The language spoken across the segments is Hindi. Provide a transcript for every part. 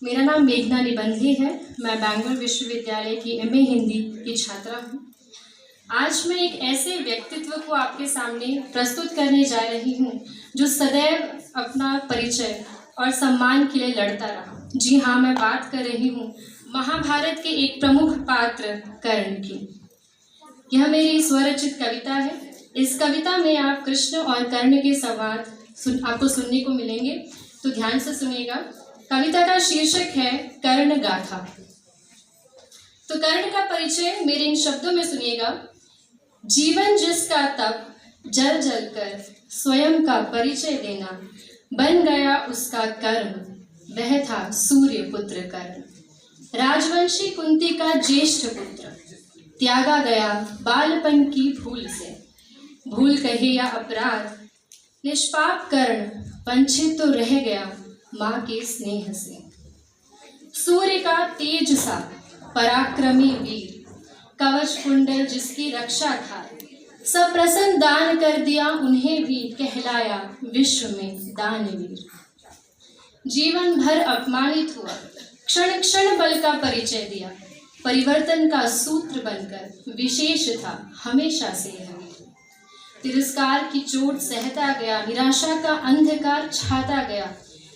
मेरा नाम मेघना निबंधी है। मैं बैंगलोर विश्वविद्यालय की एमए हिंदी की छात्रा हूँ। आज मैं एक ऐसे व्यक्तित्व को आपके सामने प्रस्तुत करने जा रही हूँ जो सदैव अपना परिचय और सम्मान के लिए लड़ता रहा। जी हाँ, मैं बात कर रही हूँ महाभारत के एक प्रमुख पात्र कर्ण की। यह मेरी स्वरचित कविता है। इस कविता में आप कृष्ण और कर्ण के संवाद आपको सुनने को मिलेंगे, तो ध्यान से सुनिएगा। कविता का शीर्षक है कर्ण गाथा। तो कर्ण का परिचय मेरे इन शब्दों में सुनिएगा। जीवन जिसका तप जल जल कर स्वयं का परिचय देना, बन गया उसका कर्म, वह था सूर्य पुत्र कर्ण। राजवंशी कुंती का ज्येष्ठ पुत्र, त्यागा गया बालपन की भूल से। भूल कहे या अपराध, निष्पाप कर्ण वंचित तो रह गया माँ के स्नेह से। सूर्य का तेज सा पराक्रमी वीर, कवच कुंडल जिसकी रक्षा था, सब प्रसन्न दान कर दिया उन्हें भी, कहलाया विश्व में दानवीर। जीवन भर अपमानित हुआ, क्षण क्षण बल का परिचय दिया, परिवर्तन का सूत्र बनकर विशेष था हमेशा से यह। तिरस्कार की चोट सहता गया, निराशा का अंधकार छाता गया।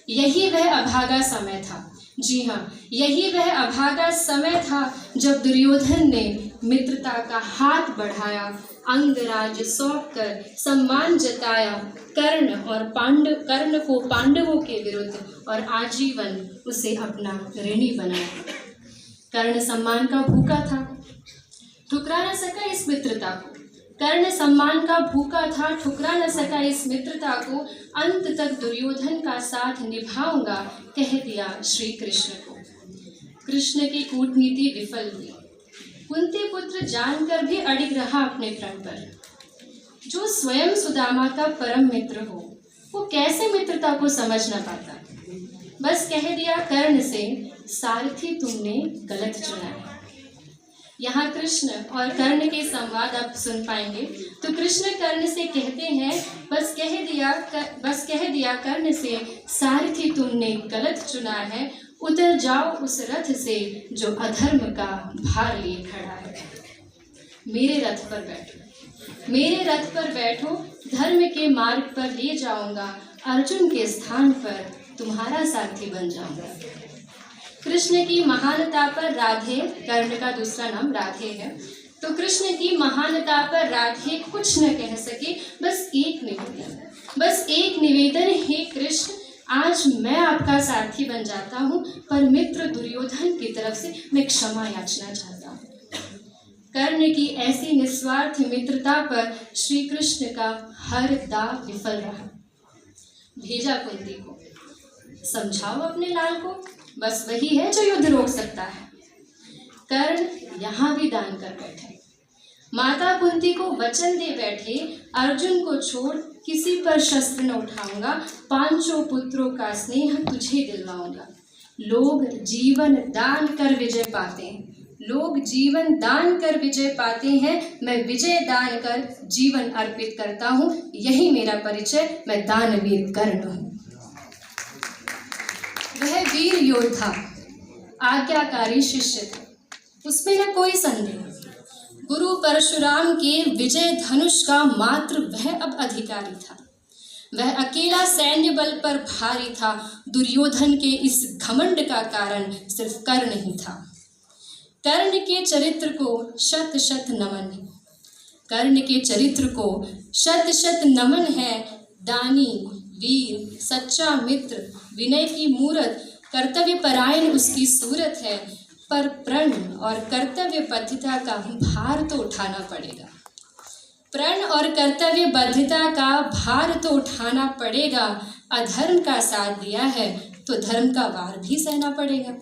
यही वह अभागा समय था, जी हाँ, यही वह अभागा समय था जब दुर्योधन ने मित्रता का हाथ बढ़ाया, अंगराज सौंप कर सम्मान जताया कर्ण को पांडवों के विरुद्ध, और आजीवन उसे अपना ऋणी बनाया। कर्ण सम्मान का भूखा था, ठुकरा न सका इस मित्रता को। कर्ण सम्मान का भूखा था, ठुकरा न सका इस मित्रता को। अंत तक दुर्योधन का साथ निभाऊंगा, कह दिया श्री कृष्ण को। कृष्ण की कूटनीति विफल हुई, कुंती पुत्र जानकर भी अड़िग रहा अपने प्रण पर। जो स्वयं सुदामा का परम मित्र हो, वो कैसे मित्रता को समझ न पाता। बस कह दिया कर्ण से, सारथी तुमने गलत चुना है। यहाँ कृष्ण और कर्ण के संवाद आप सुन पाएंगे। तो कृष्ण कर्ण से कहते हैं, बस कह दिया कर्ण से, सारथी तुमने गलत चुना है। उतर जाओ उस रथ से जो अधर्म का भार लिए खड़ा है। मेरे रथ पर बैठो, मेरे रथ पर बैठो, धर्म के मार्ग पर ले जाऊंगा। अर्जुन के स्थान पर तुम्हारा सारथी बन जाऊंगा। कृष्ण की महानता पर राधे, कर्ण का दूसरा नाम राधे है, तो कृष्ण की महानता पर राधे कुछ न कह सके। बस एक निवेदन, हे कृष्ण, आज मैं आपका सारथी बन जाता हूँ, पर मित्र दुर्योधन की तरफ से मैं क्षमा याचना चाहता हूँ। कर्ण की ऐसी निस्वार्थ मित्रता पर श्री कृष्ण का हर दाव विफल रहा। भेजा कुंती को, समझाओ अपने लाल को, बस वही है जो युद्ध रोक सकता है। कर्ण यहाँ भी दान कर बैठे, माता कुंती को वचन दे बैठे, अर्जुन को छोड़ किसी पर शस्त्र न उठाऊंगा, पांचों पुत्रों का स्नेह तुझे दिलवाऊंगा। लोग जीवन दान कर विजय पाते हैं, लोग जीवन दान कर विजय पाते हैं, मैं विजय दान कर जीवन अर्पित करता हूँ। यही मेरा परिचय, मैं दानवीर कर्ण हूँ। वह वीर योद्धा आज्ञाकारी शिष्य थे, उसमें न कोई संदेह। गुरु परशुराम के विजय धनुष का मात्र वह अब अधिकारी था। वह अकेला सैन्य बल पर भारी था। दुर्योधन के इस घमंड का कारण सिर्फ कर्ण ही था। कर्ण के चरित्र को शत शत नमन है, कर्ण के चरित्र को शत शत नमन है। दानी, वीर, सच्चा मित्र, विनय की मूरत, कर्तव्य परायण उसकी सूरत है। पर प्रण और कर्तव्य बद्धता का भार तो उठाना पड़ेगा, प्रण और कर्तव्य बद्धता का भार तो उठाना पड़ेगा। अधर्म का साथ दिया है तो धर्म का वार भी सहना पड़ेगा।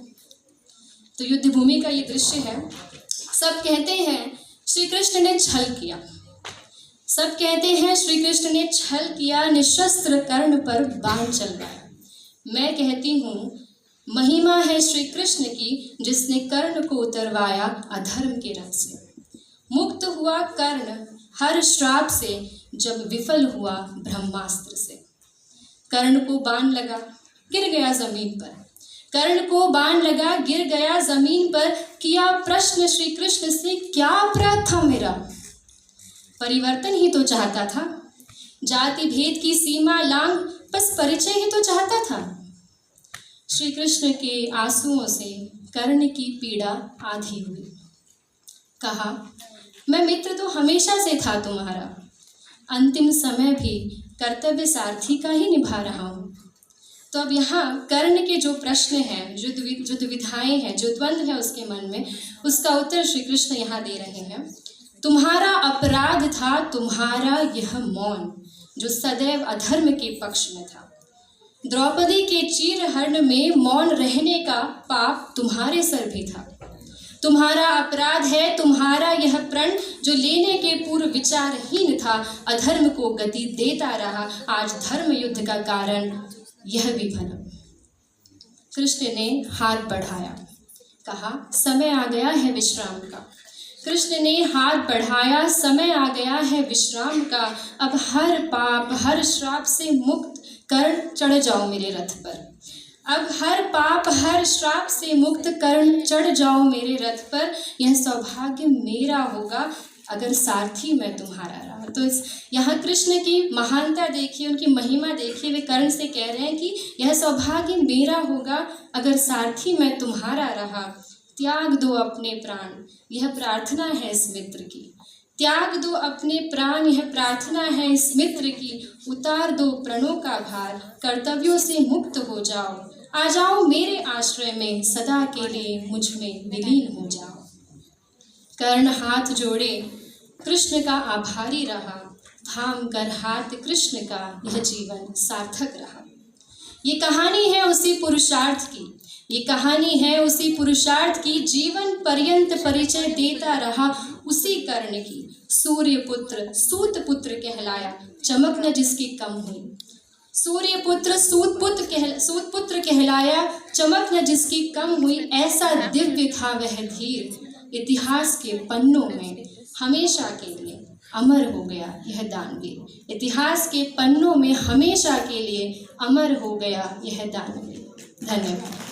तो युद्ध भूमि का ये दृश्य है। सब कहते हैं श्री कृष्ण ने छल किया, सब कहते हैं श्री कृष्ण ने छल किया, निशस्त्र कर्ण पर बाण चलवाया। मैं कहती हूँ महिमा है श्री कृष्ण की, जिसने कर्ण को उतरवाया अधर्म के रथ से। मुक्त हुआ कर्ण हर श्राप से, जब विफल हुआ ब्रह्मास्त्र से। कर्ण को बाण लगा, गिर गया जमीन पर, कर्ण को बाण लगा, गिर गया जमीन पर, किया प्रश्न श्री कृष्ण से, क्या अपराध था मेरा? परिवर्तन ही तो चाहता था, जाति भेद की सीमा लांग बस परिचय ही तो चाहता था। श्री कृष्ण के आंसुओं से कर्ण की पीड़ा आधी हुई। कहा, मैं मित्र तो हमेशा से था तुम्हारा, अंतिम समय भी कर्तव्य सारथी का ही निभा रहा हूँ। तो अब यहाँ कर्ण के जो प्रश्न हैं, जो दुविधाएं हैं, जो द्वंद्व है उसके मन में, उसका उत्तर श्री कृष्ण यहाँ दे रहे हैं। तुम्हारा अपराध था तुम्हारा यह मौन, जो सदैव अधर्म के पक्ष में था। द्रौपदी के चीरहरण में मौन रहने का पाप तुम्हारे सर भी था। तुम्हारा अपराध है तुम्हारा यह प्रण, जो लेने के पूर्व विचारहीन था, अधर्म को गति देता रहा, आज धर्म युद्ध का कारण यह भी बना। कृष्ण ने हाथ बढ़ाया, कहा, समय आ गया है विश्राम का। कृष्ण ने हाथ बढ़ाया, समय आ गया है विश्राम का। अब हर पाप हर श्राप से मुक्त कर चढ़ जाओ मेरे रथ पर। अब हर पाप हर श्राप से मुक्त कर चढ़ जाओ मेरे रथ पर। यह सौभाग्य मेरा होगा अगर सारथी मैं तुम्हारा रहा। तो यहाँ कृष्ण की महानता देखिए, उनकी महिमा देखिए। वे कर्ण से कह रहे हैं कि यह सौभाग्य मेरा होगा अगर सारथी मैं तुम्हारा रहा। त्याग दो अपने प्राण, यह प्रार्थना है इस मित्र की। त्याग दो अपने प्राण, यह प्रार्थना है इस मित्र की। उतार दो प्रणों का भार, कर्तव्यों से मुक्त हो जाओ। आ जाओ मेरे आश्रय में, सदा के लिए मुझ में विलीन हो जाओ। कर्ण हाथ जोड़े कृष्ण का आभारी रहा, थाम कर हाथ कृष्ण का यह जीवन सार्थक रहा। ये कहानी है उसी पुरुषार्थ की, ये कहानी है उसी पुरुषार्थ की। जीवन पर्यंत परिचय देता रहा उसी कर्ण की। सूर्यपुत्र सूत पुत्र कहलाया, चमक न जिसकी कम हुई। सूर्यपुत्र सूत पुत्र कहलाया, चमक न जिसकी कम हुई। ऐसा दिव्य था वह धीर, इतिहास के पन्नों में हमेशा के लिए अमर हो गया यह दानवीर। इतिहास के पन्नों में हमेशा के लिए अमर हो गया यह दानवीर। धन्यवाद।